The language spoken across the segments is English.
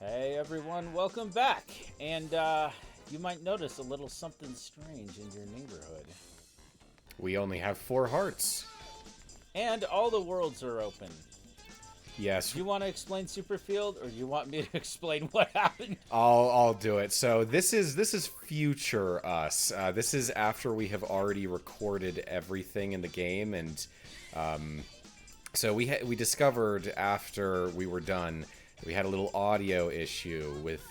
Hey everyone, welcome back. And you might notice a little something strange in your neighborhood. We only have 4 hearts. And all the worlds are open. Yes. Do you want to explain Superfield, or do you want me to explain what happened? I'll do it. So this is future us. This is after we have already recorded everything in the game, and so we discovered after we were done we had a little audio issue with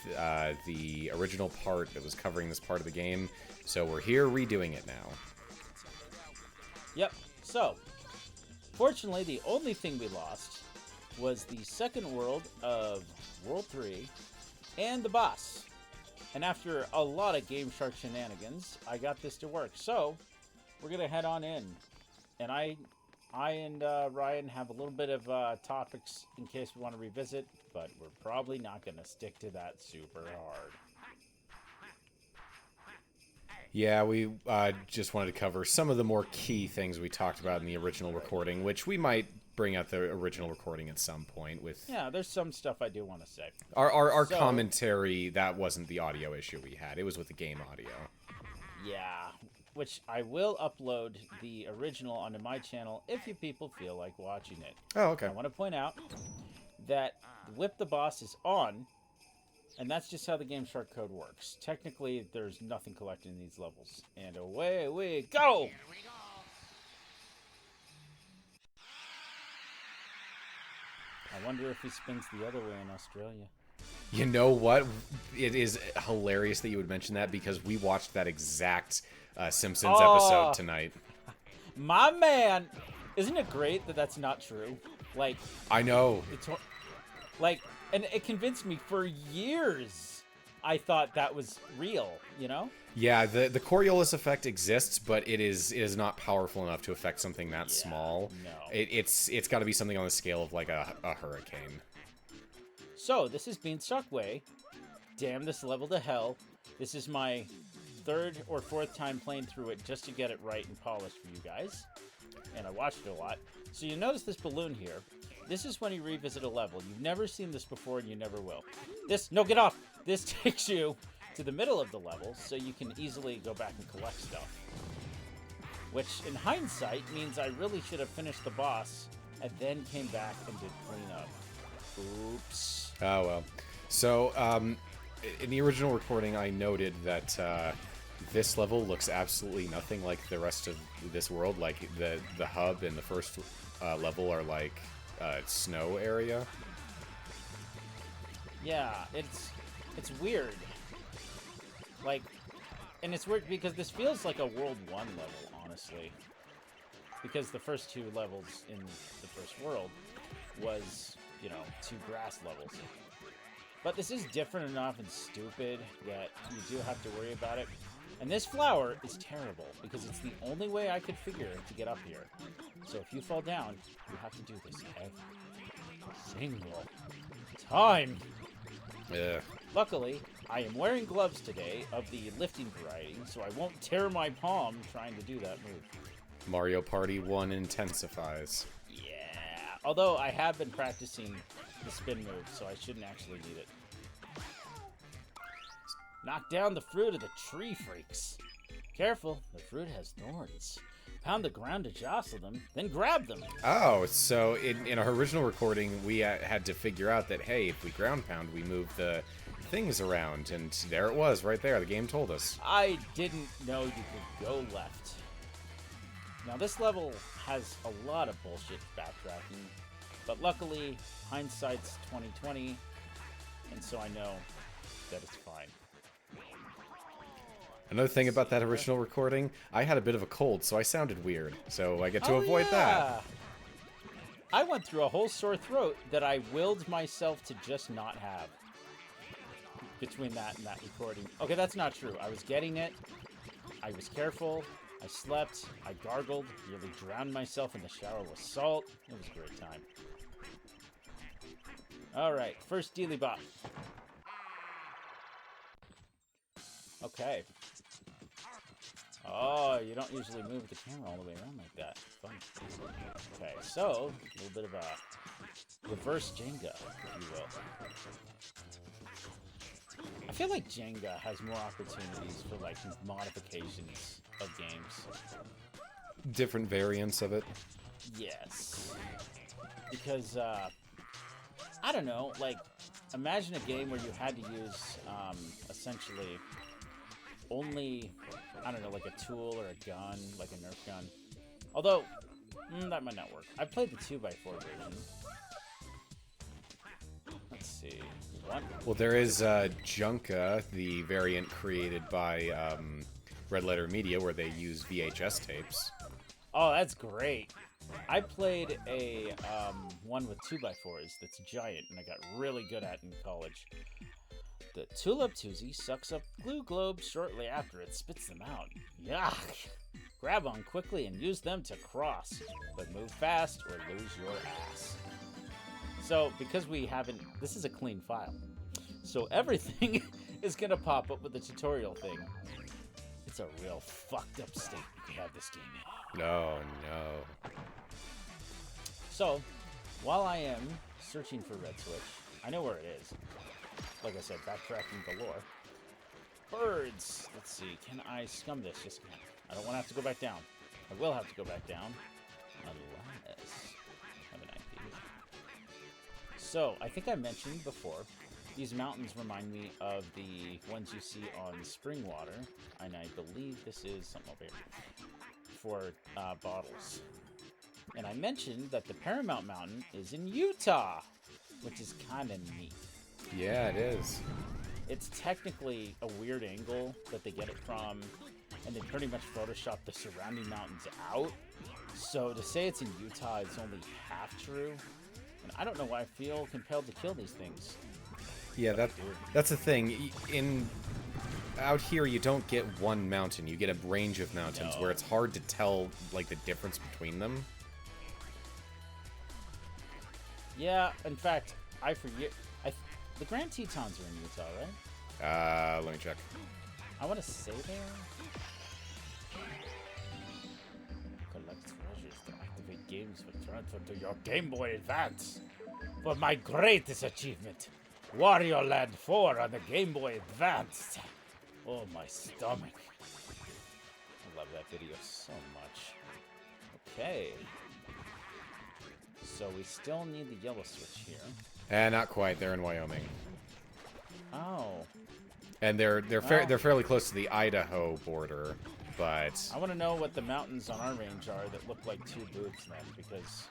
the original part that was covering this part of the game. So we're here redoing it now. Yep. So, fortunately, the only thing we lost was the second world of World 3 and the boss. And after a lot of Game Shark shenanigans, I got this to work. So, we're going to head on in. And I and Ryan have a little bit of topics in case we want to revisit, but we're probably not going to stick to that super hard. Yeah, we just wanted to cover some of the more key things we talked about in the original recording, which we might bring out the original recording at some point with... Yeah, there's some stuff I do want to say. Our commentary, that wasn't the audio issue we had. It was with the game audio. Yeah, which I will upload the original onto my channel if you people feel like watching it. Oh, okay. I want to point out that Whip the Boss is on, and that's just how the Game Shark code works. Technically, there's nothing collected in these levels. And away we go! I wonder if he spins the other way in Australia. You know what? It is hilarious that you would mention that because we watched that exact Simpsons episode tonight. My man! Isn't it great that that's not true? Like, I know. It's like, and it convinced me for years. I thought that was real, you know? Yeah, the Coriolis effect exists, but it is not powerful enough to affect something that small. No. It's got to be something on the scale of like a hurricane. So, this is Beanstalk Way. Damn this level to hell. This is my 3rd or 4th time playing through it just to get it right and polished for you guys. And I watched it a lot. So you notice this balloon here. This is when you revisit a level. You've never seen this before and you never will. No, get off! This takes you to the middle of the level so you can easily go back and collect stuff. Which, in hindsight, means I really should have finished the boss and then came back and did cleanup. Oops. Oh, well. So, in the original recording, I noted that this level looks absolutely nothing like the rest of this world. Like, the hub and the first level are like snow area. Yeah, it's weird. Like, and it's weird because this feels like a World 1 level, honestly. Because the first 2 levels in the first world was, 2 grass levels. But this is different enough and stupid that you do have to worry about it. And this flower is terrible because it's the only way I could figure to get up here. So if you fall down, you have to do this every single time. Yeah. Luckily, I am wearing gloves today of the lifting variety, so I won't tear my palm trying to do that move. Mario Party 1 intensifies. Yeah. Although I have been practicing the spin move, so I shouldn't actually need it. Knock down the fruit of the tree freaks. Careful, the fruit has thorns. Pound the ground to jostle them, then grab them. Oh, so in our original recording, we had to figure out that, hey, if we ground pound, we move the things around. And there it was, right there. The game told us. I didn't know you could go left. Now, this level has a lot of bullshit backtracking. But luckily, hindsight's 20/20, and so I know that it's fine. Another thing about that original recording, I had a bit of a cold, so I sounded weird. So I get to avoid that. I went through a whole sore throat that I willed myself to just not have. Between that and that recording. Okay, that's not true. I was getting it. I was careful. I slept. I gargled. Nearly drowned myself in the shower with salt. It was a great time. Alright, first Dealy Bop. Okay. Oh, you don't usually move the camera all the way around like that. Fun. Okay, so, a little bit of a reverse Jenga, if you will. feel like Jenga has more opportunities for, like, modifications of games. Different variants of it. Yes. Because, I don't know, like, imagine a game where you had to use, essentially, only, I don't know, like a tool or a gun, like a Nerf gun. Although, that might not work. I played the 2x4 version. Let's see. What? Well, there is Junka, the variant created by Red Letter Media, where they use VHS tapes. Oh, that's great. I played a one with 2x4s that's giant, and I got really good at it in college. The Tulip Toozy sucks up glue globes shortly after it spits them out. Yuck! Grab on quickly and use them to cross, but move fast or lose your ass. So, because we haven't... This is a clean file. So everything is going to pop up with the tutorial thing. It's a real fucked up state we have this game in. No, no. So, while I am searching for Red Switch, I know where it is. Like I said, backtracking galore. Birds! Let's see, can I scum this? Yes, I can. I don't want to have to go back down. I will have to go back down. Unless... I have an idea. So, I think I mentioned before, these mountains remind me of the ones you see on spring water. And I believe this is something over here. For bottles. And I mentioned that the Paramount Mountain is in Utah, which is kind of neat. Yeah, it is. It's technically a weird angle that they get it from, and they pretty much Photoshop the surrounding mountains out. So to say it's in Utah is only half true. And I don't know why I feel compelled to kill these things. Yeah, that's the thing. Out here, you don't get one mountain. You get a range of mountains where it's hard to tell, like, the difference between them. Yeah, in fact, I forget. The Grand Tetons are in Utah, right? Let me check. I want to say they are. Collect treasures to activate games for transfer to your Game Boy Advance. For my greatest achievement, Wario Land 4 on the Game Boy Advance. Oh, my stomach. I love that video so much. Okay. So we still need the yellow switch here. Not quite. They're in Wyoming. Oh. And they're fairly close to the Idaho border, but I want to know what the mountains on our range are that look like two boobs then, because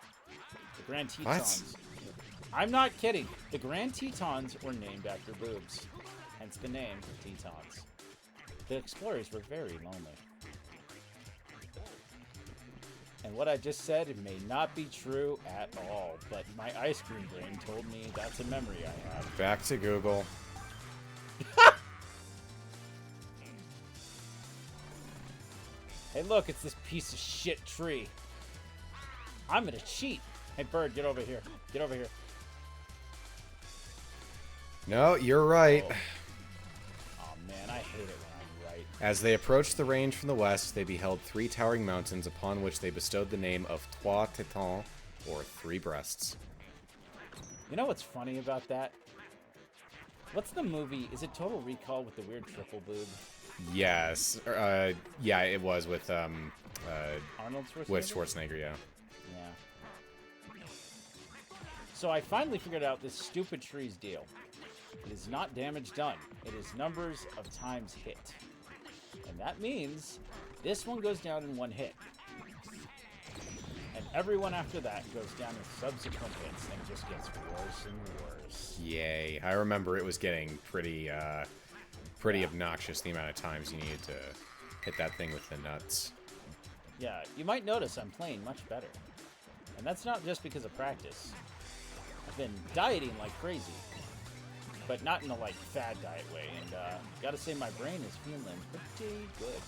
the Grand Tetons... I'm not kidding. The Grand Tetons were named after boobs. Hence the name, Tetons. The explorers were very lonely. And what I just said, it may not be true at all, but my ice cream brain told me that's a memory I have. back to Google. Hey, look, it's this piece of shit tree. I'm gonna cheat. Hey, bird, get over here. Get over here. No, you're right. Oh, man, I hate it when I'm right. As they approached the range from the west, they beheld three towering mountains upon which they bestowed the name of Trois Tetons, or Three Breasts. You know what's funny about that? What's the movie? Is it Total Recall with the weird triple boob? Yes. Yeah, it was with Arnold Schwarzenegger? with Schwarzenegger, yeah. Yeah. So I finally figured out this stupid tree's deal. It is not damage done. It is numbers of times hit. And that means this one goes down in one hit. And everyone after that goes down in subsequent hits and just gets worse and worse. Yay. I remember it was getting pretty obnoxious the amount of times you needed to hit that thing with the nuts. Yeah, you might notice I'm playing much better. And that's not just because of practice. I've been dieting like crazy. But not in a, like, fad diet way. And, gotta say my brain is feeling pretty good.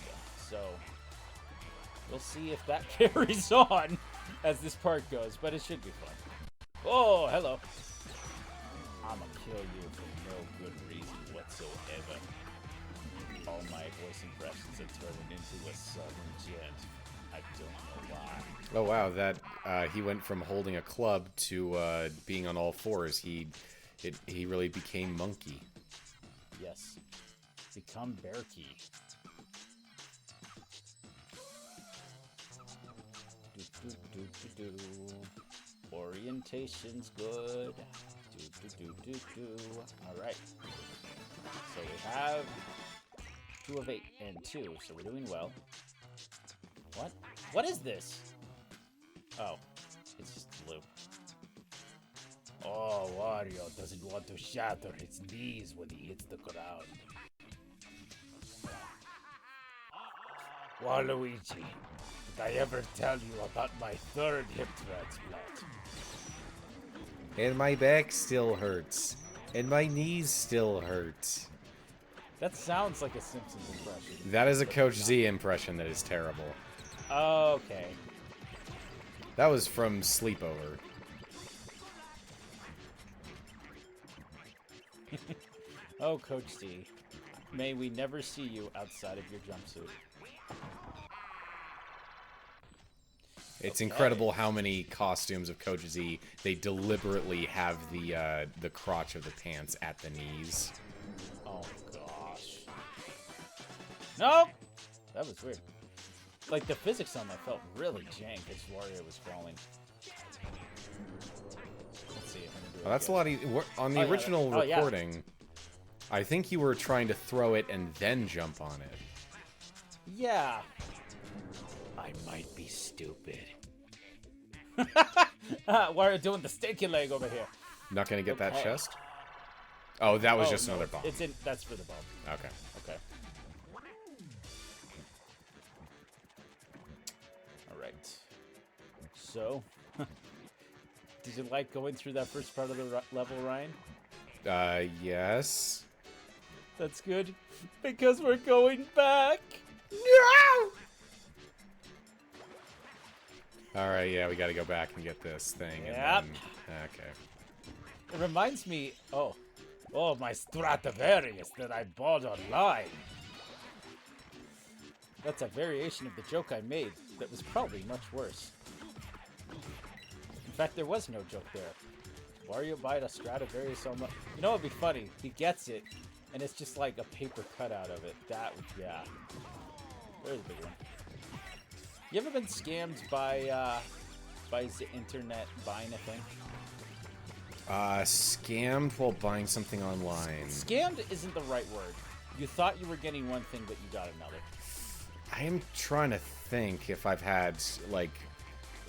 So, we'll see if that carries on as this part goes. But it should be fun. Oh, hello. I'ma kill you for no good reason whatsoever. All my voice impressions are turning into a southern gent. I don't know why. Oh wow, that he went from holding a club to being on all fours. He really became monkey. Yes. Become Bearkey. Orientation's good. Alright. So we have 2 of 8 and 2, so we're doing well. What? What is this? Oh, it's just blue. Oh, Wario doesn't want to shatter its knees when he hits the ground. Waluigi, did I ever tell you about my 3rd hip transplant? And my back still hurts. And my knees still hurt. That sounds like a Simpsons impression. That is a Coach Z impression that is terrible. Okay. That was from Sleepover. Oh, Coach Z. May we never see you outside of your jumpsuit. It's incredible how many costumes of Coach Z they deliberately have the crotch of the pants at the knees. Oh gosh. Nope. That was weird. Like the physics on that felt really jank as Wario was falling. Let's see if I can do it. Well, that's a lot easier. On the original recording, I think you were trying to throw it and then jump on it. Yeah. I might be stupid. Wario doing the stinky leg over here. Not gonna get that chest? Oh, that was just no, another bomb. It's in. That's for the bomb. Okay. Okay. All right. So, did you like going through that first part of the level, Ryan? Yes. That's good, because we're going back. No! Alright, yeah, we gotta go back and get this thing. Yep. And then, okay. It reminds me, oh, my Stradivarius that I bought online. That's a variation of the joke I made that was probably much worse. In fact, there was no joke there. Wario buying a Stradivarius so much. You know what would be funny? He gets it, and it's just like a paper cutout of it. That would, yeah. There's a big one. You ever been scammed by the internet buying a thing? Scammed while buying something online. Scammed isn't the right word. You thought you were getting one thing, but you got another. I am trying to think if I've had, like...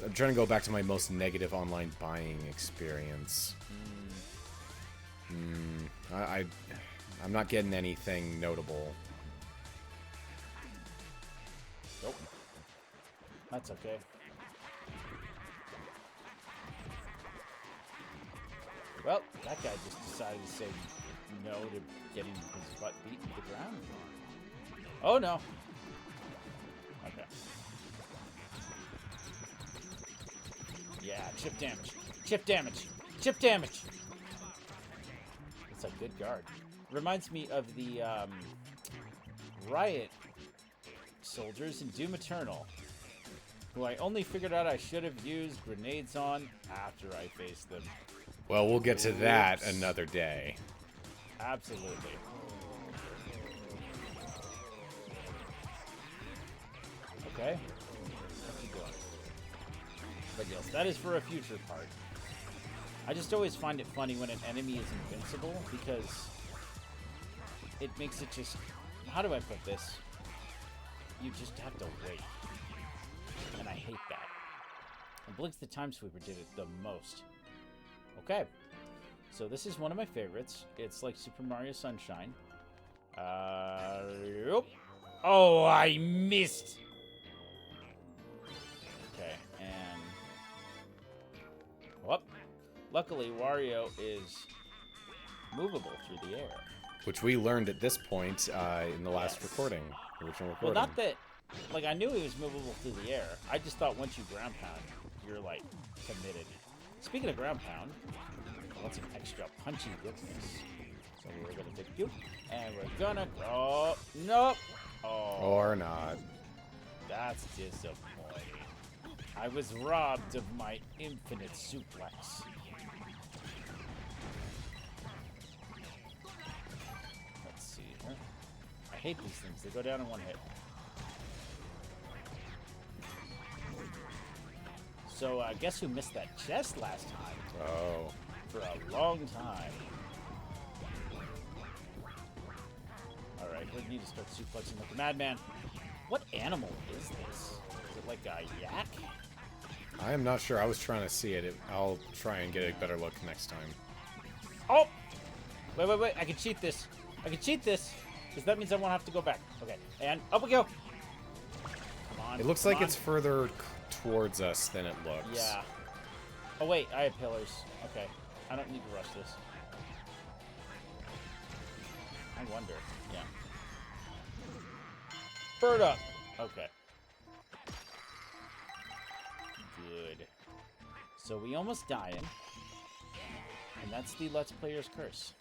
I'm trying to go back to my most negative online buying experience. I'm not getting anything notable. Nope. That's okay. Well, that guy just decided to say no to getting his butt beaten to the ground. Oh no. Okay. Yeah, chip damage. Chip damage. Chip damage. It's a good guard. Reminds me of the Riot soldiers in Doom Eternal, who I only figured out I should have used grenades on after I faced them. Well, we'll get to that another day. Absolutely. Okay. What you doing? But yes, that is for a future part. I just always find it funny when an enemy is invincible, because it makes it just... How do I put this? You just have to wait. And I hate that. And Blinks the Time Sweeper did it the most. Okay. So this is one of my favorites. It's like Super Mario Sunshine. Yep. Oh, I missed! Okay, and... Well, luckily Wario is movable through the air. Which we learned at this point in the last recording. Original recording. Well, not that... Like, I knew he was movable through the air. I just thought once you ground pound, you're, like, committed. Speaking of ground pound, what's an extra punchy goodness? So we're gonna take you, and we're gonna go... Nope! Oh. Or not. That's disappointing. I was robbed of my infinite suplex. Let's I hate these things. They go down in one hit. So, guess who missed that chest last time? Oh. For a long time. Alright, we need to start suplexing like a madman. What animal is this? Is it like a yak? I am not sure. I was trying to see it. I'll try and get a better look next time. Oh! Wait. I can cheat this. Because that means I won't have to go back. Okay, and up we go. Come on. It looks like it's further towards us than it looks. Yeah. Oh, wait. I have pillars. Okay. I don't need to rush this. I wonder. Yeah. Bird up. Okay. Good. So we almost dying. And that's the Let's Player's curse.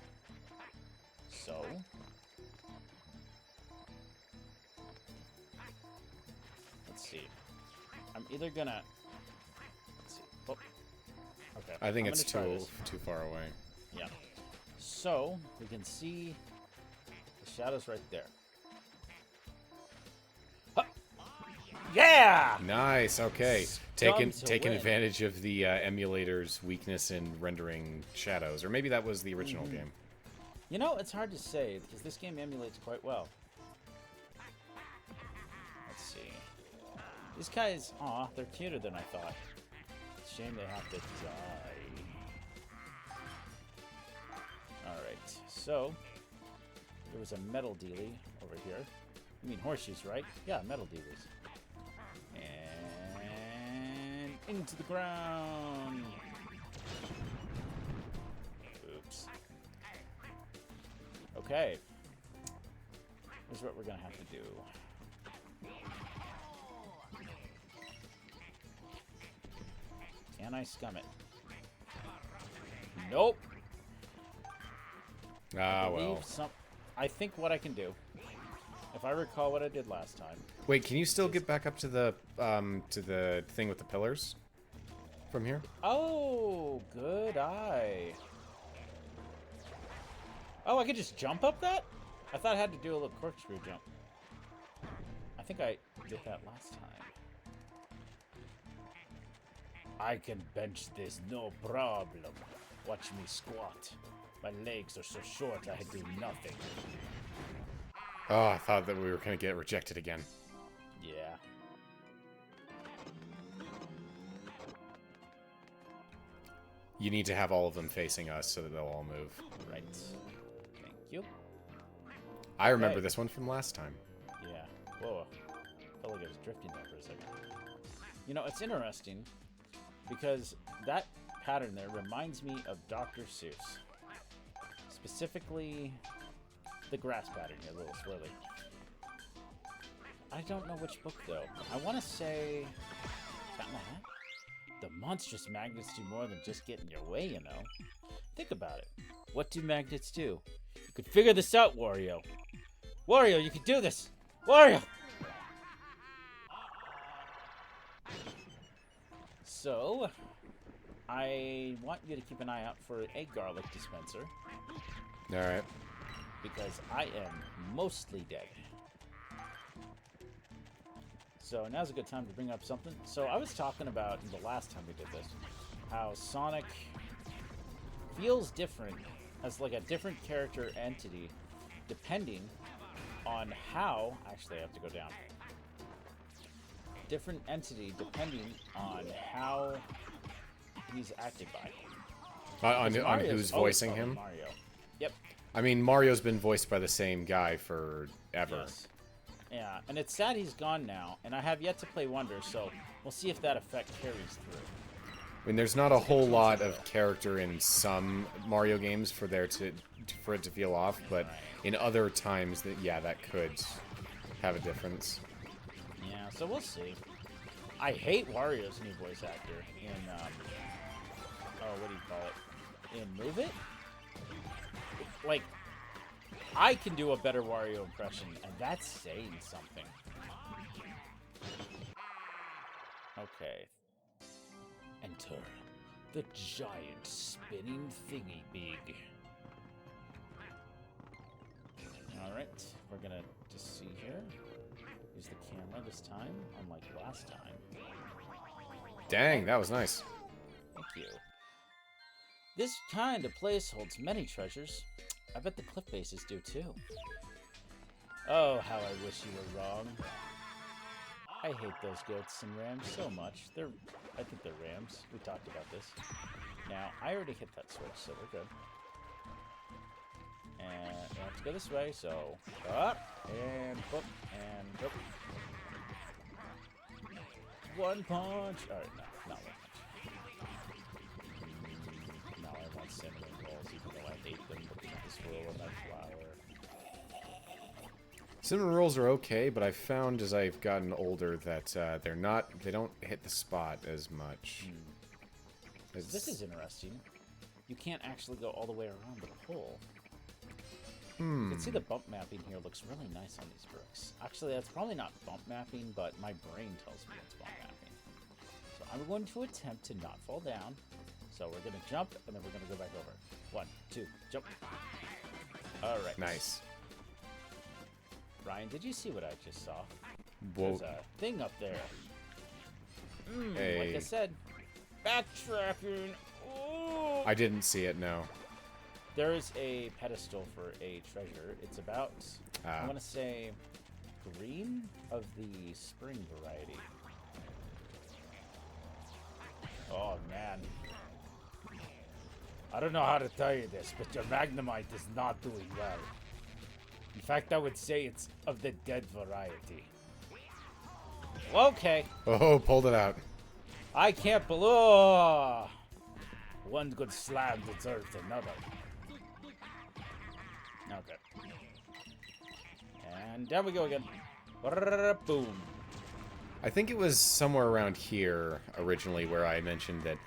So... let's see. I'm either gonna... let's see. Oh. Okay. I think I'm it's gonna too far away. Yeah. So, we can see the shadows right there. Huh. Yeah! Nice. Okay. Scum to Taking win. advantage of the emulator's weakness in rendering shadows, or maybe that was the original game. You know, it's hard to say, because this game emulates quite well. Let's see. These guys, aw, they're cuter than I thought. Shame they have to die. Alright, so, there was a metal dealie over here. You mean horseshoes, right? Yeah, metal dealers. And into the ground. Oops. Okay. Here's what we're gonna have to do. Can I scum it? Nope. Ah, well. I think what I can do, if I recall what I did last time. Wait, can you still get back up to the thing with the pillars from here? Oh, good eye. Oh, I could just jump up that? I thought I had to do a little corkscrew jump. I think I did that last time. I can bench this, no problem. Watch me squat. My legs are so short I do nothing. Oh, I thought that we were going to get rejected again. Yeah. You need to have all of them facing us so that they'll all move. Right. Thank you. I remember this one from last time. Yeah. Whoa. Felt like I was drifting there for a second. You know, it's interesting because that pattern there reminds me of Dr. Seuss. Specifically, the grass pattern here, a little swirly. I don't know which book, though. I want to say... Cat in the Hat? The monstrous magnets do more than just get in your way, you know. Think about it. What do magnets do? You could figure this out, Wario. Wario, you can do this! Wario! So, I want you to keep an eye out for a garlic dispenser. Alright. Because I am mostly dead. So now's a good time to bring up something. So I was talking about the last time we did this, how Sonic feels different as like a different character entity depending on how... Actually, I have to go down. Different entity depending on how he's acted by. On who's voicing him? Mario. Yep. I mean, Mario's been voiced by the same guy forever. Yes. Yeah, and it's sad he's gone now, and I have yet to play Wonder, so we'll see if that effect carries through. I mean, there's not a whole lot of character in some Mario games for it to feel off, but in other times, that could have a difference. Yeah, so we'll see. I hate Wario's new voice actor in, what do you call it? In Move It? Like, I can do a better Wario impression, and that's saying something. Okay. Enter the giant spinning thingy big. Alright, we're gonna to see here. Use the camera this time, unlike last time. Dang, that was nice. Thank you. This kind of place holds many treasures. I bet the cliff bases do too. Oh, how I wish you were wrong. I hate those goats and rams so much. I think they're rams. We talked about this. Now, I already hit that switch, so we're good. And we have to go this way, so up and boop and boop. One punch. Alright, no, not one punch. No, I want cinnamon rolls, even though I hate them because of this roll of that flour. Cinnamon rolls are okay, but I've found as I've gotten older that they don't hit the spot as much. This is interesting. You can't actually go all the way around the pole. You can see the bump mapping here looks really nice on these bricks. Actually, that's probably not bump mapping, but my brain tells me it's bump mapping. So I'm going to attempt to not fall down. So we're going to jump, and then we're going to go back over. 1, 2, jump. All right. Nice. Ryan, did you see what I just saw? Whoa. There's a thing up there. Hey. Like I said, backtracking. Ooh. I didn't see it, no. There is a pedestal for a treasure. It's about, I want to say, green of the spring variety. Oh, man. I don't know how to tell you this, but your Magnemite is not doing well. In fact, I would say it's of the dead variety. Okay. Oh, pulled it out. I can't believe... Oh, one good slam deserves another. Okay. And down we go again. Boom. I think it was somewhere around here originally where I mentioned that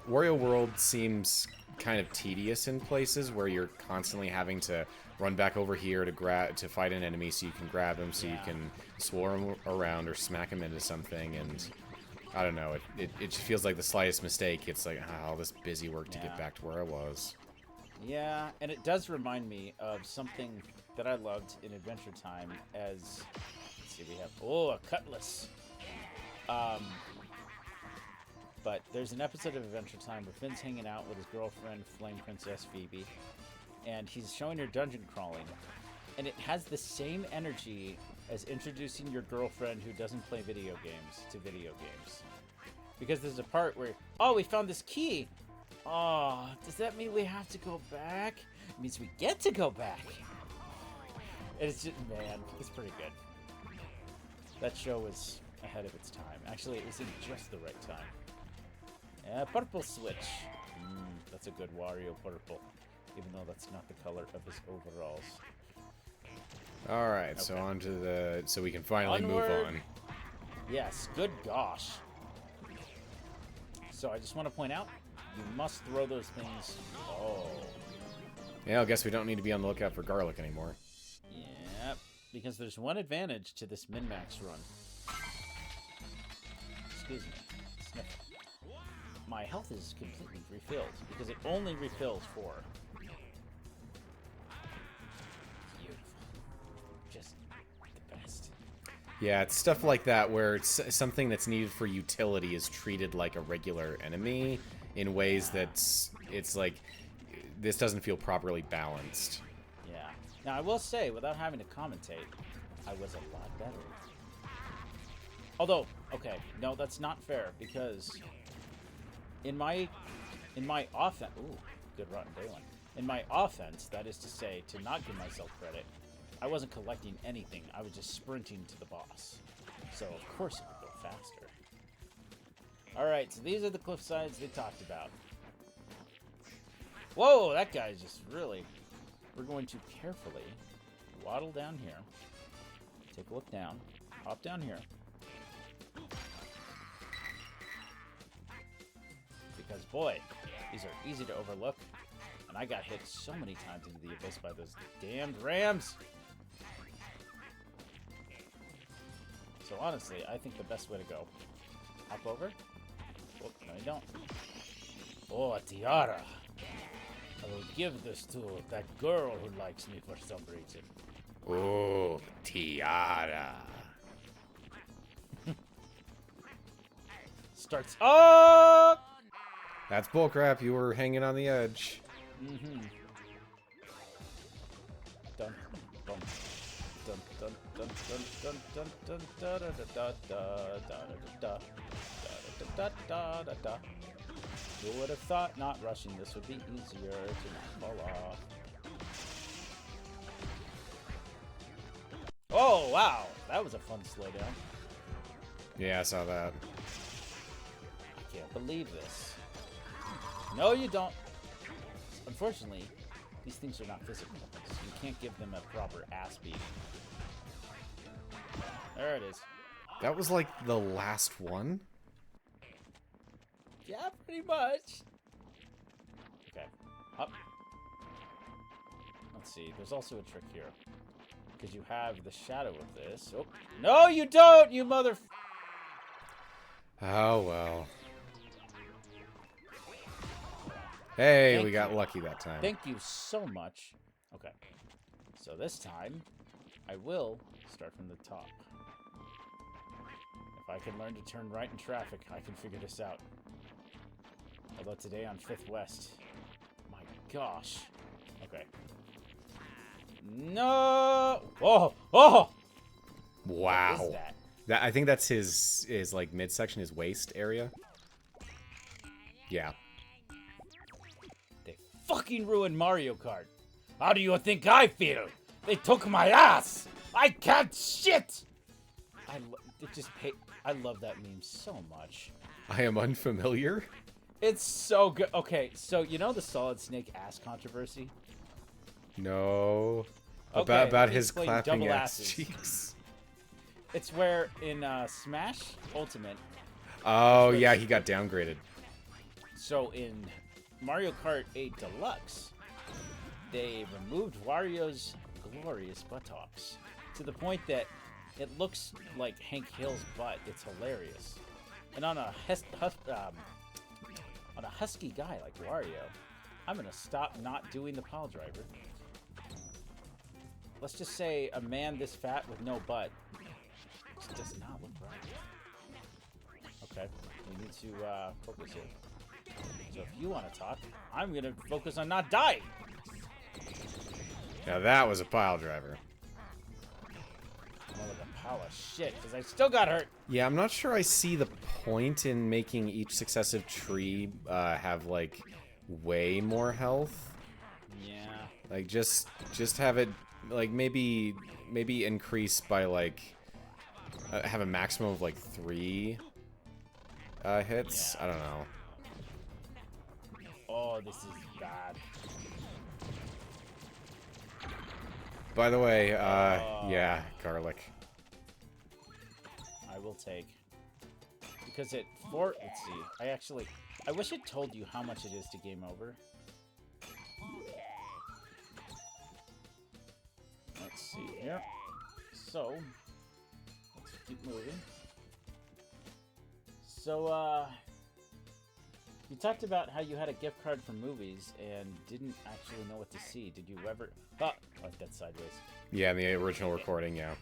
Wario World seems kind of tedious in places where you're constantly having to run back over here to fight an enemy so you can grab him, so you can swarm around or smack him into something, and I don't know, it just feels like the slightest mistake, it's like, all this busy work to get back to where I was. Yeah, and it does remind me of something that I loved in Adventure Time as, let's see, we have, a cutlass. But there's an episode of Adventure Time where Finn's hanging out with his girlfriend, Flame Princess Phoebe, and he's showing her dungeon crawling. And it has the same energy as introducing your girlfriend who doesn't play video games to video games. Because there's a part where, we found this key. Oh, does that mean we have to go back? It means we get to go back. And it's just, man, it's pretty good. That show was ahead of its time. Actually, it was in just the right time. Yeah, purple switch. That's a good Wario purple. Even though that's not the color of his overalls. Alright, so on to so we can finally Onward. move on. Yes, good gosh. So I just want to point out, you must throw those things. Oh. Yeah, I guess we don't need to be on the lookout for garlic anymore. Yep, because there's one advantage to this min-max run. Excuse me. Sniff. My health is completely refilled, because it only refills 4. Beautiful. Just the best. Yeah, it's stuff like that where it's something that's needed for utility is treated like a regular enemy in ways that it's like, this doesn't feel properly balanced. Yeah. Now, I will say, without having to commentate, I was a lot better. Although, okay, no, that's not fair, because in my offense... Ooh, good Rotten Balin. In my offense, that is to say, to not give myself credit, I wasn't collecting anything. I was just sprinting to the boss. So, of course, it would go faster. Alright, so these are the cliff sides they talked about. Whoa, that guy's just really... We're going to carefully waddle down here. Take a look down. Hop down here. Because, boy, these are easy to overlook. And I got hit so many times into the abyss by those damned rams. So, honestly, I think the best way to go. Hop over. Oh, no, you don't. Oh, a tiara. I will give this to that girl who likes me for some reason. Oh, tiara. Starts up! That's bullcrap. You were hanging on the edge. Mm-hmm. Dun, dun, dun, dun, dun, dun, dun, dun, dun, da, da, da, da, da, da. Who would have thought not rushing this would be easier to not fall off? Oh, wow. That was a fun slowdown. Yeah, I saw that. I can't believe this. No, you don't. Unfortunately, these things are not physical, so you can't give them a proper ass beat. There it is. That was like the last one? Yeah, pretty much. Okay, up. Let's see, there's also a trick here. Because you have the shadow of this. Oh, no, you don't, you mother... Oh, well. Hey, Thank we got you. lucky that time. Thank you so much. Okay, so this time, I will start from the top. If I can learn to turn right in traffic, I can figure this out. Although today on 5th West. My gosh. Okay. No! Oh! Oh! Wow. What is that? I think that's his like midsection, his waist area. Yeah. They fucking ruined Mario Kart. How do you think I feel? They took my ass! I can't shit! I love that meme so much. I am unfamiliar. It's so good. Okay, so you know the Solid Snake ass controversy? No. Okay, About he's his playing clapping double ass asses. cheeks. It's where in Smash Ultimate. Oh, yeah, he got downgraded. So in Mario Kart 8 Deluxe, they removed Wario's glorious buttocks to the point that it looks like Hank Hill's butt. It's hilarious. And on a husky guy like Wario, I'm gonna stop not doing the pile driver. Let's just say a man this fat with no butt just does not look right. Okay, we need to focus here. So if you want to talk, I'm gonna focus on not dying. Now that was a pile driver. More like a pile of shit, because I still got hurt. Yeah, I'm not sure I see the point in making each successive tree have, like, way more health. Yeah. Like, just have it, like, maybe increase by, like, have a maximum of, like, 3 hits? Yeah. I don't know. Oh, this is bad. By the way, yeah, garlic. I will take. Because let's see. I wish it told you how much it is to game over. Let's see here. So, let's keep moving. So, you talked about how you had a gift card for movies and didn't actually know what to see. Did you ever... Oh, that's sideways. Yeah, in the original recording, yeah.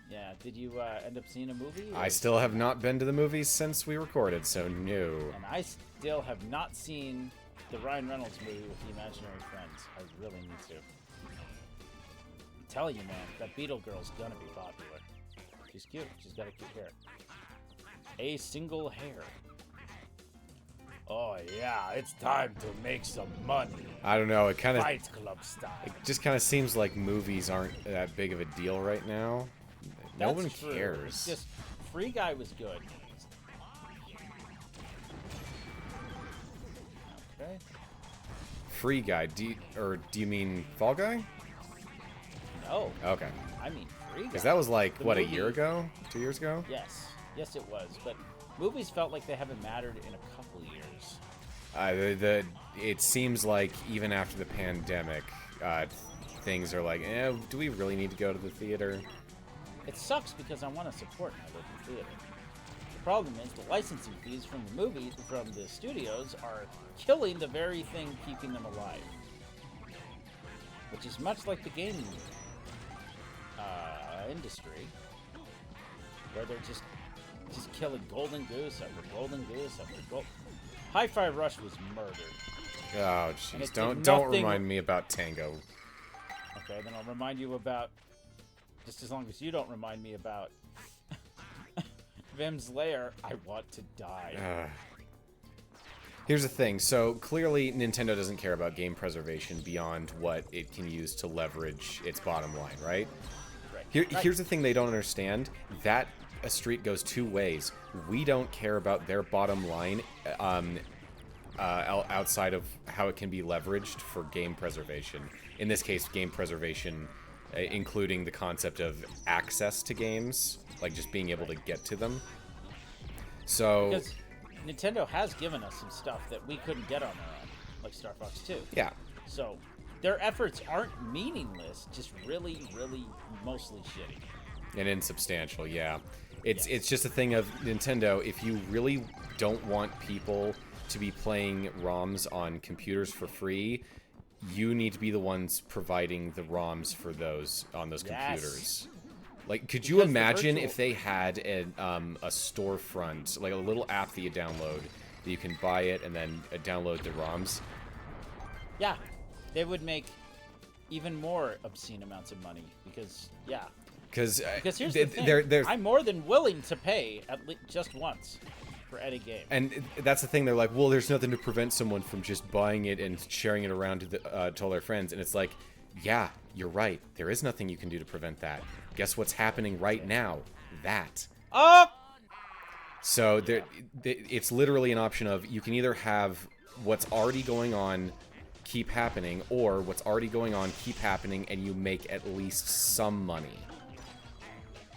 Yeah, did you end up seeing a movie? I still have not been to the movies since we recorded, so no. And I still have not seen the Ryan Reynolds movie with the Imaginary Friends. I really need to. I'm telling you, man, that Beetle girl's gonna be popular. She's cute. She's got a cute hair. A single hair. Oh yeah, it's time to make some money. I don't know, it kind of... Fight Club style. It just kind of seems like movies aren't that big of a deal right now. No one True. cares. It's just Free Guy was good. Okay. Free Guy, do you mean Fall Guy? No, Okay. I mean Free Guy. Because that was like, The what, a movie- year ago? 2 years ago? Yes, it was. But movies felt like they haven't mattered in a couple years. It seems like even after the pandemic, things are like, do we really need to go to the theater? It sucks because I want to support my local theater. The problem is the licensing fees from the studios are killing the very thing keeping them alive. Which is much like the gaming movie. industry where they're just killing golden goose after golden goose after gold. Hi-Fi Rush was murdered. Oh, jeez. Don't remind me about Tango. Okay, then I'll remind you about, just as long as you don't remind me about Vim's Lair, I want to die. Here's the thing. So, clearly, Nintendo doesn't care about game preservation beyond what it can use to leverage its bottom line, right? Here's the thing they don't understand. That a street goes two ways. We don't care about their bottom line outside of how it can be leveraged for game preservation. In this case, game preservation including the concept of access to games, like just being able to get to them. So... Because Nintendo has given us some stuff that we couldn't get on our own, like Star Fox 2. Yeah. So their efforts aren't meaningless, just really, really mostly shitty. And insubstantial, yeah. It's just a thing of Nintendo, if you really don't want people to be playing ROMs on computers for free, you need to be the ones providing the ROMs for those on those computers. Like, could you imagine if they had a storefront, like a little app that you download, that you can buy it and then download the ROMs? Yeah, they would make even more obscene amounts of money because, yeah. Because here's the thing, I'm more than willing to pay at least just once for any game. And that's the thing, they're like, well, there's nothing to prevent someone from just buying it and sharing it around to all their friends. And it's like, yeah, you're right. There is nothing you can do to prevent that. Guess what's happening right now? That. So it's literally an option of you can either have what's already going on keep happening, or what's already going on keep happening and you make at least some money.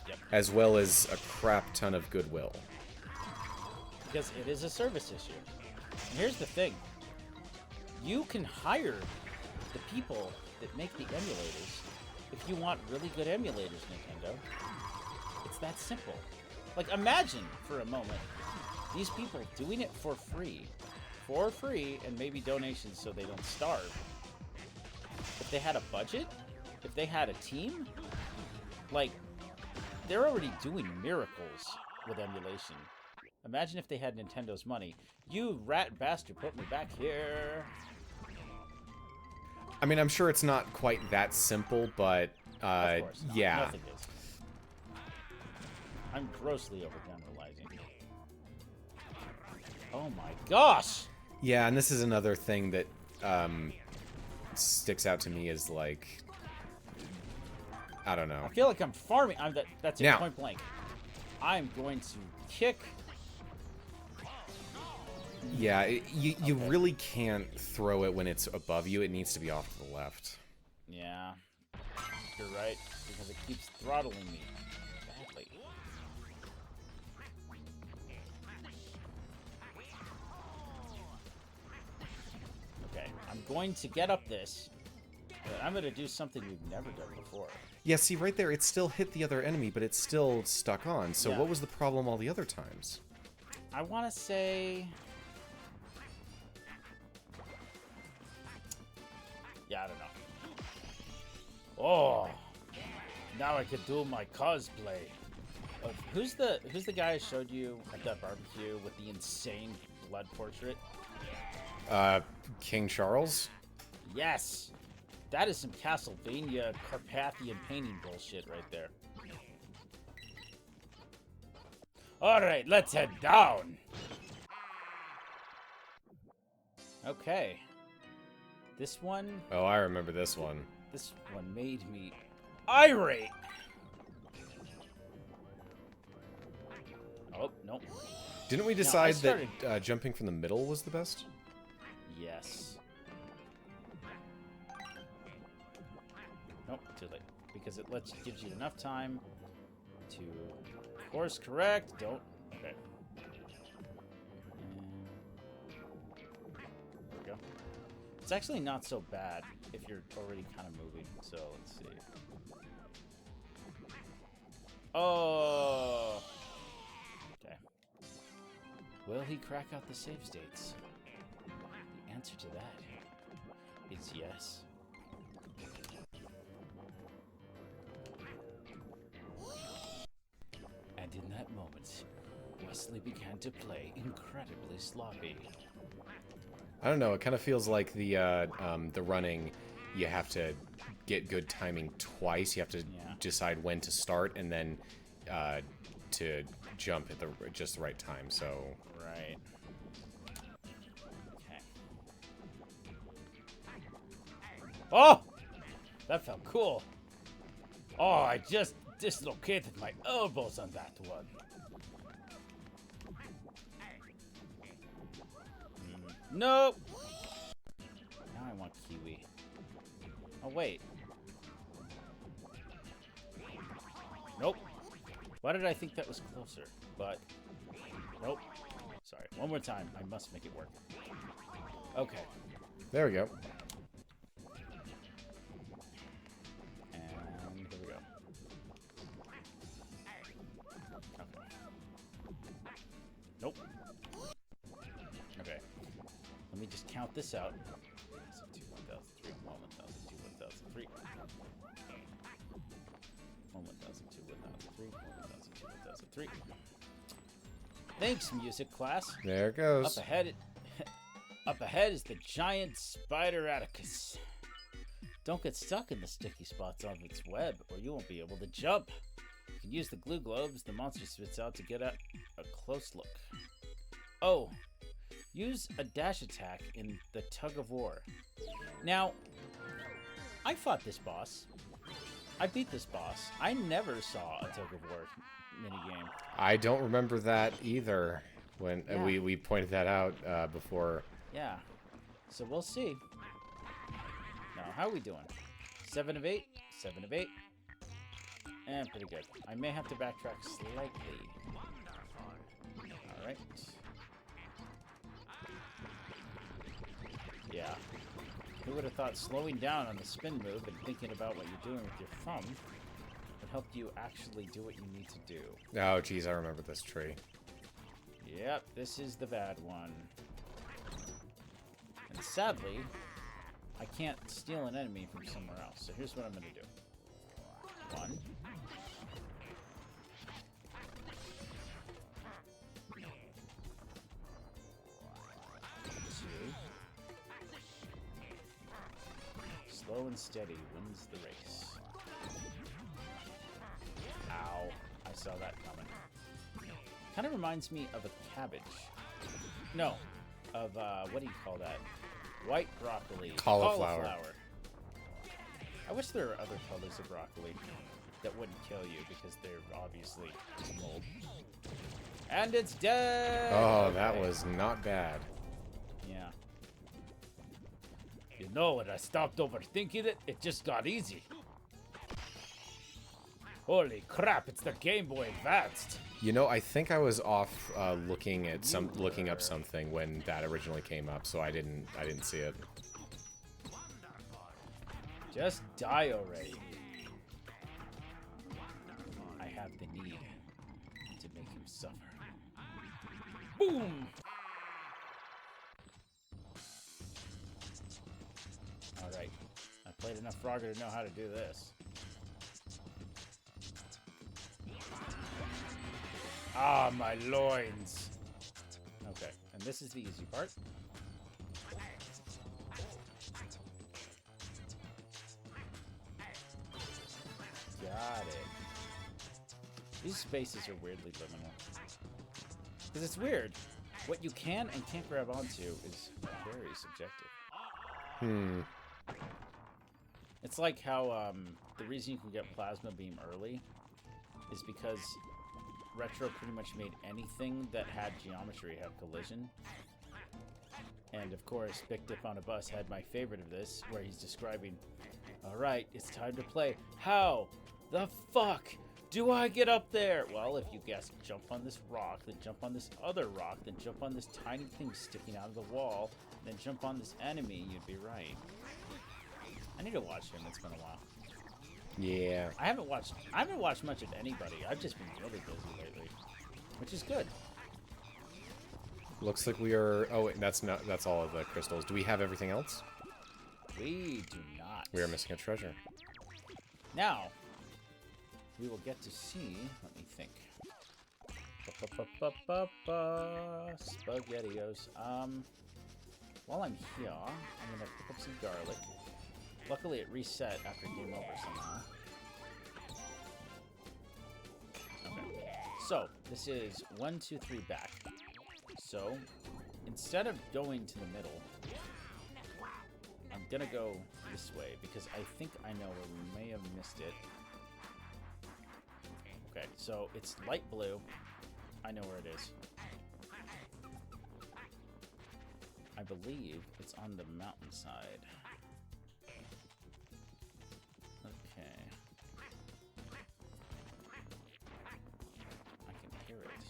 Yep. As well as a crap ton of goodwill. Because it is a service issue. And here's the thing. You can hire the people that make the emulators if you want really good emulators, Nintendo. It's that simple. Like, imagine for a moment these people doing it for free. For free, and maybe donations so they don't starve. If they had a budget, if they had a team, like, they're already doing miracles with emulation. Imagine if they had Nintendo's money. You rat bastard, put me back here. I mean, I'm sure it's not quite that simple, but, of course not. yeah. Nothing is. I'm grossly overgeneralizing. Oh my gosh! Yeah, and this is another thing that sticks out to me as, like, I don't know. I feel like I'm farming. That's it, now, point blank. I'm going to kick. Yeah, you really can't throw it when it's above you. It needs to be off to the left. Yeah, you're right, because it keeps throttling me badly. Okay, I'm going to get up this, but I'm going to do something we've never done before. Yeah, see, right there, it still hit the other enemy, but it's still stuck on. So yeah. What was the problem all the other times? I want to say... Yeah, I don't know. Oh, now I could do my cosplay. Who's the guy I showed you at that barbecue with the insane blood portrait? King Charles? Yes, that is some Castlevania Carpathian painting bullshit right there. All right, let's head down. Okay. This one... Oh, I remember this one. This one made me irate. Oh, no. Didn't we decide that jumping from the middle was the best? Yes. Nope, too late. Because it gives you enough time to course correct. Don't... Okay. It's actually not so bad if you're already kind of moving, so let's see. Oh! Okay. Will he crack out the save states? The answer to that is yes. moments, Wesley began to play incredibly sloppy. I don't know. It kind of feels like the running. You have to get good timing twice. You have to decide when to start and then to jump at just the right time. So right. Okay. Oh, that felt cool. Oh, I just dislocated my elbows on that one. Nope. Now I want kiwi. Oh, wait. Nope. Why did I think that was closer? But, nope. Sorry. One more time. I must make it work. Okay. there we go. And here we go. Okay. Nope. Okay. Let me just count this out. 1,002, 1,003, 1,002, 1,003. 1,002, 1,003, 1,002, 1,003. Thanks, music class. There it goes. Up ahead is the giant spider Atticus. Don't get stuck in the sticky spots of its web, or you won't be able to jump. You can use the glue globes the monster spits out to get a close look. Oh, use a dash attack in the tug of war. Now, I fought this boss. I beat this boss. I never saw a tug of war minigame. I don't remember that either. When we pointed that out before. Yeah. So we'll see. Now, how are we doing? 7 of 8. 7 of 8. And pretty good. I may have to backtrack slightly. Alright. Yeah. Who would have thought slowing down on the spin move and thinking about what you're doing with your thumb would help you actually do what you need to do. Oh, geez, I remember this tree. Yep, this is the bad one. And sadly, I can't steal an enemy from somewhere else. So here's what I'm going to do. 1. 2. Slow and steady wins the race. Ow. I saw that coming. Kind of reminds me of a cabbage. No. Of, what do you call that? White broccoli. Cauliflower. I wish there were other colors of broccoli that wouldn't kill you because they're obviously just mold. And it's dead! Oh, okay. That was not bad. Yeah. You know, when I stopped overthinking it, it just got easy. Holy crap, it's the Game Boy Advanced. You know, I think I was off looking up something when that originally came up, so I didn't see it. Just die already. I have the need to make him suffer. Boom! Alright. I played enough Frogger to know how to do this. Ah, my loins. Okay, and this is the easy part. Got it. These spaces are weirdly liminal. Because it's weird. What you can and can't grab onto is very subjective. It's like how the reason you can get Plasma Beam early is because Retro pretty much made anything that had geometry have collision. And of course, Big Dip on a Bus had my favorite of this, where he's describing, alright, it's time to play. How the fuck do I get up there? Well, if you guess jump on this rock, then jump on this other rock, then jump on this tiny thing sticking out of the wall, then jump on this enemy, you'd be right. I need to watch him, it's been a while. Yeah. I haven't watched much of anybody. I've just been really busy lately, which is good. Looks like we are. Oh, wait, that's all of the crystals. Do we have everything else? We do not. We are missing a treasure. Now, we will get to see. Let me think. Spaghettios. While I'm here, I'm gonna pick up some garlic. Luckily, it reset after game over somehow. Okay. So, this is 1, 2, 3 back. So, instead of going to the middle, I'm gonna go this way because I think I know where we may have missed it. Okay, so it's light blue. I know where it is. I believe it's on the mountainside. Okay. I can hear it.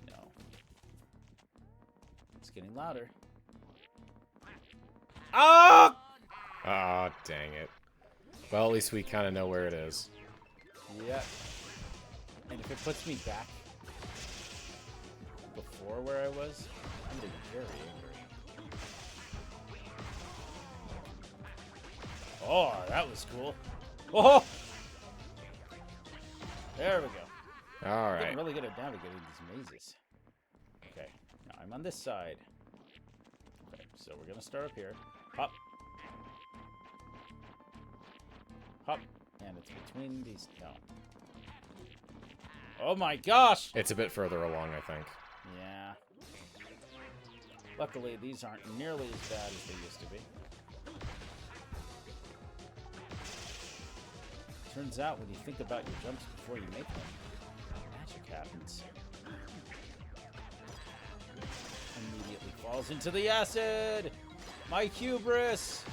No. It's getting louder. Oh! Ah, dang it. Well, at least we kind of know where it is. Yeah. And if it puts me back before where I was, I'm gonna be very angry. Oh, that was cool. Oh! There we go. All I'm right. really good at navigating these mazes. Okay, now I'm on this side. Okay, so we're gonna start up here. Hop. Hop. And it's between these. No. Oh my gosh! It's a bit further along, I think. Yeah. Luckily, these aren't nearly as bad as they used to be. Turns out, when you think about your jumps before you make them, magic happens. Immediately falls into the acid! My hubris!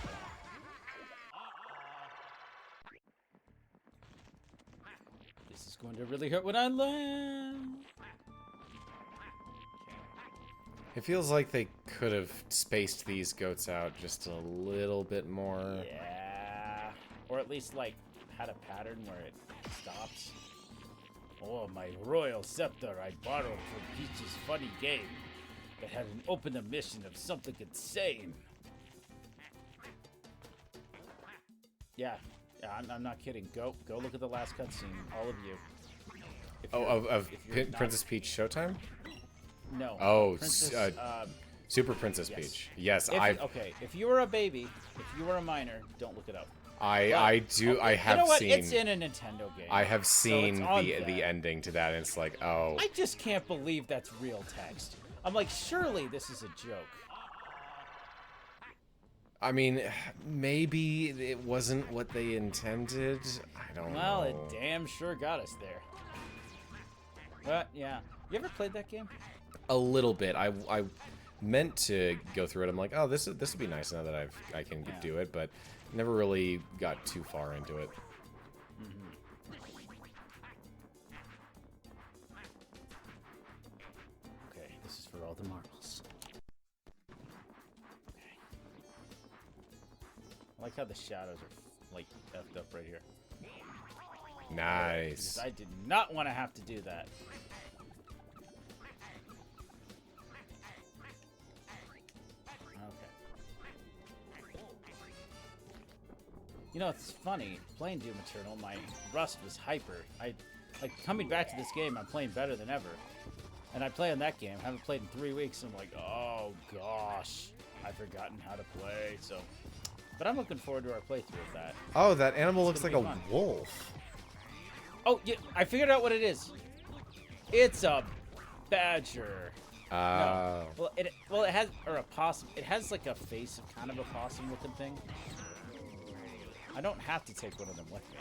This is going to really hurt when I land! It feels like they could have spaced these goats out just a little bit more. Yeah. Or at least, like, had a pattern where it stops. Oh, my royal scepter I borrowed from Peach's funny game that had an open emission of something insane. Yeah, I'm not kidding. Go look at the last cutscene, all of you. If you're not- Princess Peach Showtime? No. Oh, Princess, Super Princess yes. Peach. Yes, okay, if you were a baby, if you were a minor, don't look it up. I have you know what? seen. It's in a Nintendo game. I have seen so it's on the that. ending to that, and it's like, oh. I just can't believe that's real text. I'm like, surely this is a joke. I mean, maybe it wasn't what they intended. I don't know. Well, it damn sure got us there. But yeah, you ever played that game? A little bit. I meant to go through it. I'm like, oh, this would be nice now that I can do it, but never really got too far into it. Okay, this is for all the marbles. Okay. I like how the shadows are like effed up right here. Nice. Because I did not want to have to do that. You know, it's funny, playing Doom Eternal, my rust was hyper. Like, coming back to this game, I'm playing better than ever. And I play on that game, haven't played in 3 weeks, and I'm like, oh gosh, I've forgotten how to play, so. But I'm looking forward to our playthrough of that. Oh, that animal looks like a fun. wolf. Oh, yeah, I figured out what it is. It's a badger. No. Well, it has, or a possum. It has like a face of kind of a possum-looking thing. I don't have to take one of them with me.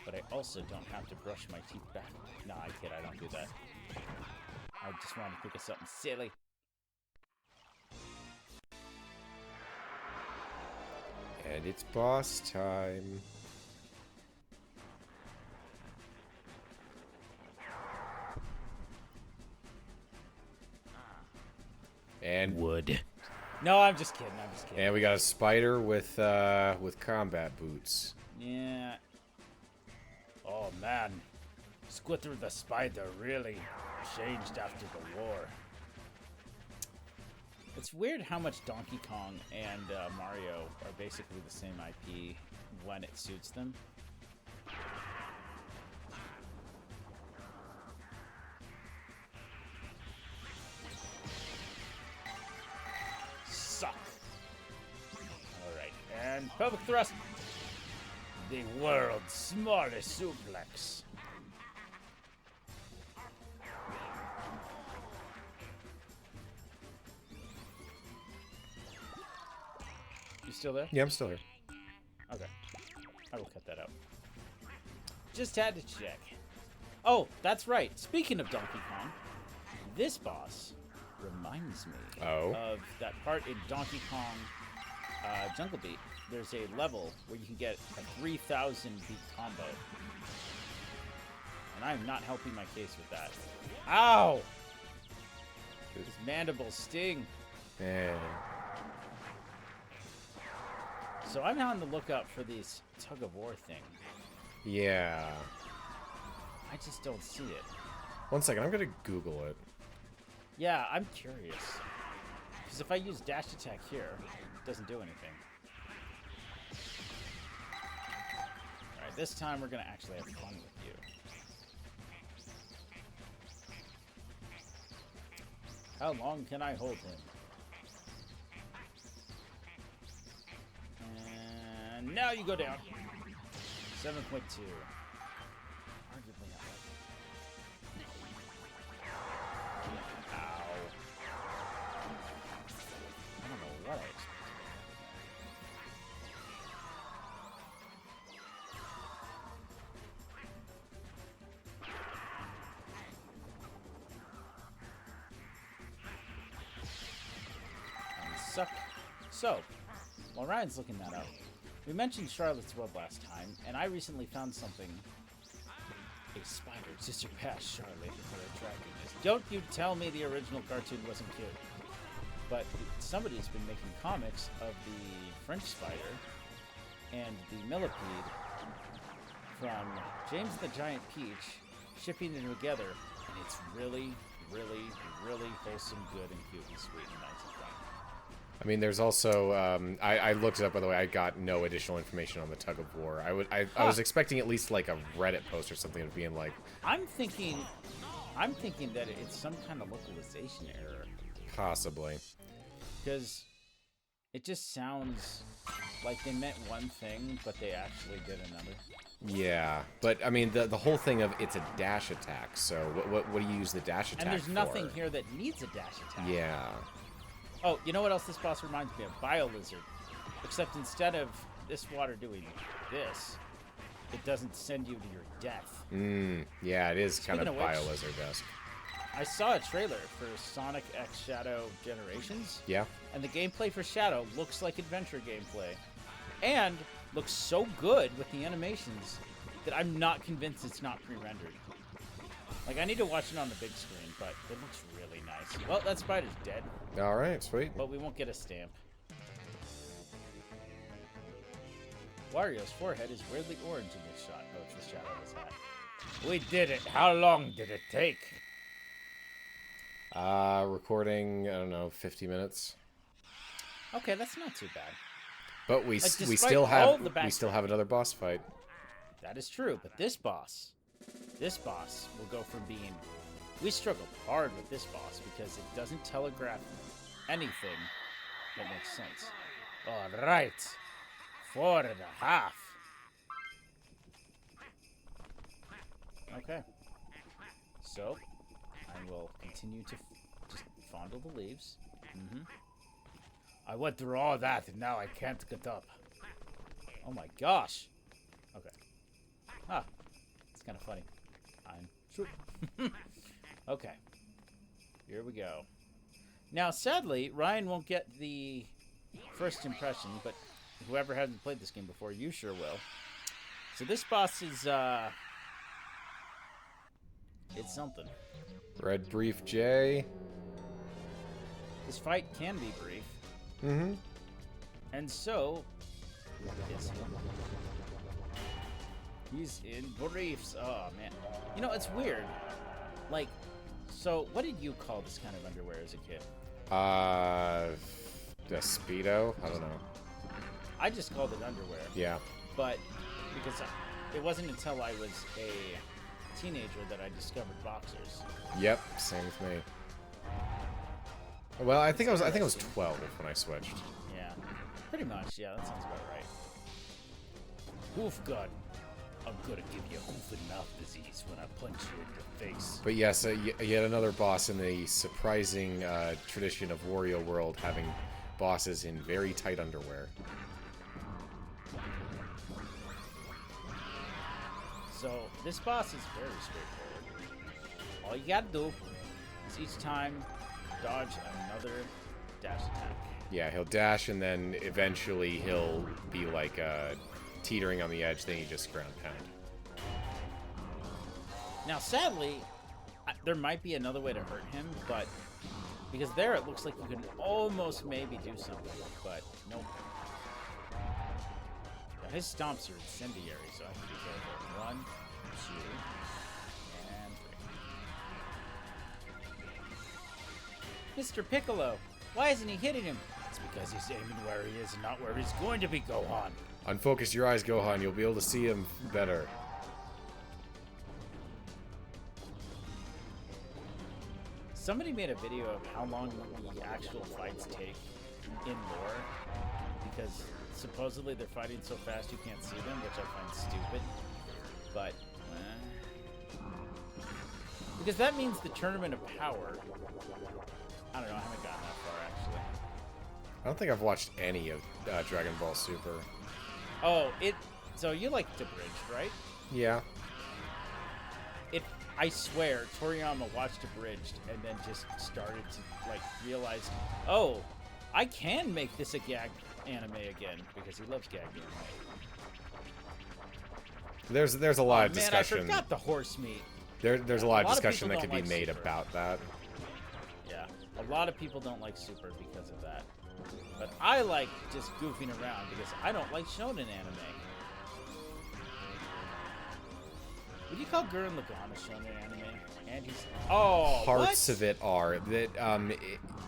But I also don't have to brush my teeth back. No, I kid, I don't do that. I just want to think of something silly. And it's boss time. And Wood. No, I'm just kidding. I'm just kidding. And we got a spider with combat boots. Yeah. Oh man, Squitter the spider really changed after the war. It's weird how much Donkey Kong and Mario are basically the same IP when it suits them. Suck. Alright, and pelvic thrust. The world's smallest suplex. You still there? Yeah, I'm still here. Okay. I will cut that out. Just had to check. Oh, that's right. Speaking of Donkey Kong, this boss reminds me of that part in Donkey Kong Jungle Beat. There's a level where you can get a 3,000 beat combo. And I'm not helping my case with that. Ow! His mandibles sting. Yeah. So I'm on the lookout for this tug-of-war thing. Yeah. I just don't see it. One second, I'm gonna Google it. Yeah, I'm curious. Because if I use dash attack here, it doesn't do anything. Alright, this time we're gonna actually have fun with you. How long can I hold him? And now you go down. 7.2. Arguably not like it. Ow. I don't know what I expected. Suck. So, while Ryan's looking that up, we mentioned Charlotte's Web last time, and I recently found something. A spider to surpass Charlotte for attractiveness. Don't you tell me the original cartoon wasn't cute. But somebody's been making comics of the French spider and the millipede from James the Giant Peach, shipping them together, and it's really, really, really wholesome, good, and cute, and sweet, and nice and fun. I mean, there's also I looked it up, by the way. I got no additional information on the tug of war. I was expecting at least like a Reddit post or something of being like. I'm thinking that it's some kind of localization error. Possibly. Because it just sounds like they meant one thing, but they actually did another. Yeah, but I mean the whole thing of it's a dash attack. So what do you use the dash attack for? And there's nothing here that needs a dash attack. Yeah. Oh, you know what else this boss reminds me of? Bio-Lizard. Except instead of this water doing this, it doesn't send you to your death. Yeah, it is kind of Speaking of which, Bio-Lizard-esque. I saw a trailer for Sonic X Shadow Generations. Yeah. And the gameplay for Shadow looks like adventure gameplay. And looks so good with the animations that I'm not convinced it's not pre-rendered. Like, I need to watch it on the big screen, but it looks really nice. Well, that spider's dead. All right, sweet. But we won't get a stamp. Wario's forehead is weirdly orange in this shot. Oh, it's the shadow of his hat. We did it! How long did it take? Recording, I don't know, 50 minutes. Okay, that's not too bad. But we despite still all have the another boss fight. That is true, but this boss will go from being... We struggled hard with this boss because it doesn't telegraph anything that makes sense. All right, 4.5. Okay. So, I will continue to just fondle the leaves. I went through all that and now I can't get up. Oh my gosh. Okay. Ah, it's kind of funny. I'm sure. Okay. Here we go. Now, sadly, Ryan won't get the first impression, but whoever hasn't played this game before, you sure will. So this boss is, it's something. Red Brief J. This fight can be brief. And so, is he? He's in briefs. Oh, man. You know, it's weird. Like, so what did you call this kind of underwear as a kid? The Speedo? I don't know. I just called it underwear. Yeah. But because it wasn't until I was a teenager that I discovered boxers. Yep, same with me. Well, I think I was 12 when I switched. Yeah, pretty much. Yeah, that sounds about right. Hoof gun. I'm gonna give you hoof and mouth disease when I punch you in the face. But yes, yet another boss in the surprising tradition of Wario World, having bosses in very tight underwear. So this boss is very straightforward. All you gotta do is each time dodge another dash attack. Yeah, he'll dash and then eventually he'll be like teetering on the edge, then you just ground pound. Now, sadly, there might be another way to hurt him, but because there it looks like you can almost maybe do something, but nope. Now, his stomps are incendiary, so I have to be careful. 1, 2, and 3. Mr. Piccolo, why isn't he hitting him? It's because he's aiming where he is and not where he's going to be, Gohan. Unfocus your eyes, Gohan. You'll be able to see him better. Somebody made a video of how long the actual fights take in lore, because supposedly they're fighting so fast you can't see them, which I find stupid. But, because that means the Tournament of Power. I don't know, I haven't gotten that far, actually. I don't think I've watched any of Dragon Ball Super. Oh, so you like Abridged, right? Yeah. I swear, Toriyama watched Abridged and then just started to, like, realize, oh, I can make this a gag anime again, because he loves gag anime. There's a lot of discussion. Man, I forgot the horse meat. There's a lot of discussion that could be like made Super. about that. Yeah, a lot of people don't like Super because of that. But I like just goofing around because I don't like shonen anime. Would you call Gurren Lagann a shonen anime? And he's Parts of it are that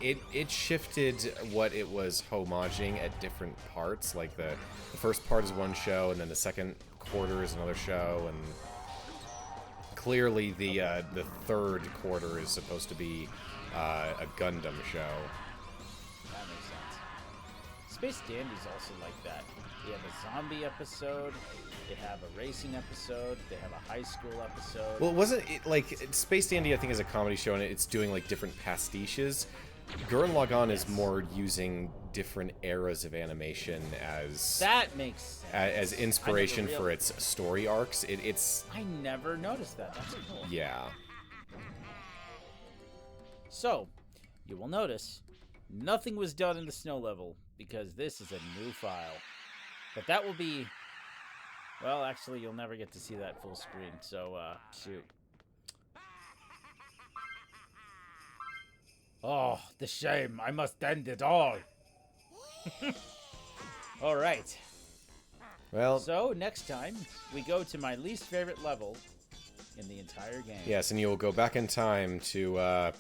it shifted what it was homaging at different parts. Like the first part is one show, and then the second quarter is another show, and clearly the third quarter is supposed to be a Gundam show. That makes sense. Space Dandy's also like that. They have a zombie episode, they have a racing episode, they have a high school episode. Well, wasn't it like Space Dandy? I think is a comedy show, and it's doing like different pastiches. Gurren Lagann is more using different eras of animation as that makes sense. As inspiration for its story arcs. It's I never noticed that. That's cool. Yeah. So, you will notice nothing was done in the snow level because this is a new file. But that will be, well, actually, you'll never get to see that full screen, so, shoot. Oh, the shame. I must end it all. All right. Well, so, next time, we go to my least favorite level in the entire game. Yes, and you will go back in time to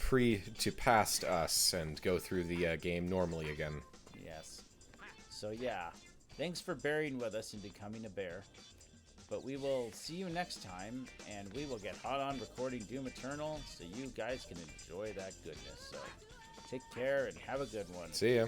past us and go through the game normally again. Yes. So, yeah. Thanks for bearing with us and becoming a bear. But we will see you next time, and we will get hot on recording Doom Eternal so you guys can enjoy that goodness. So take care and have a good one. See ya.